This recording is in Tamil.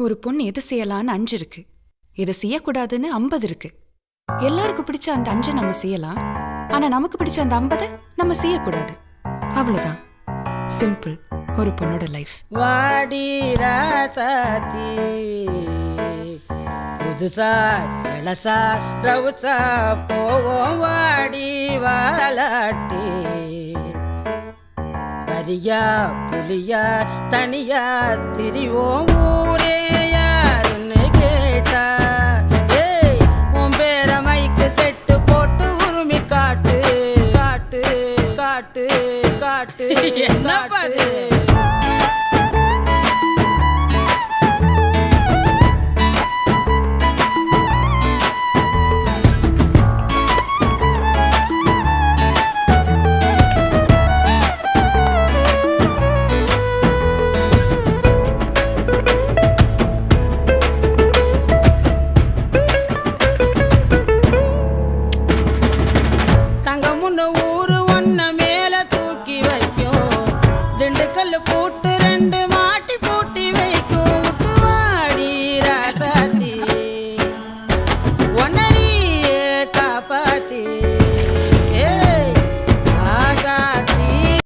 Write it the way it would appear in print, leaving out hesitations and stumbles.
ஒரு பொண்ணு எது செய்யலான்னு 5 இருக்கு, எதை செய்யக்கூடாதுன்னு 50 இருக்கு. எல்லாருக்கும் பிடிச்ச அந்த 5 நம்ம செய்யலாம், ஆனா நமக்கு பிடிச்ச அந்த 50 நம்ம செய்யக்கூடாது. அவ்வளவுதான். சிம்பிள் ஒரு பொண்ணோட லைஃப். வாடி ராசாத்தி புதுசா இளசா ரவுசா போவோம் வாடி வாலாட்டி வரியா புலியா தனியா திரிவோம் ஊரே யாருன்னு கேட்டா ஏய் உன் பேர மைக்கு செட்டு போட்டு உரிமை காட்டு காட்டு காட்டு காட்டு என்ன பாரு. தங்கமுன்னு ஊரு ஒன்ன மேல தூக்கி வைக்கும் திண்டுக்கல் போட்டு 2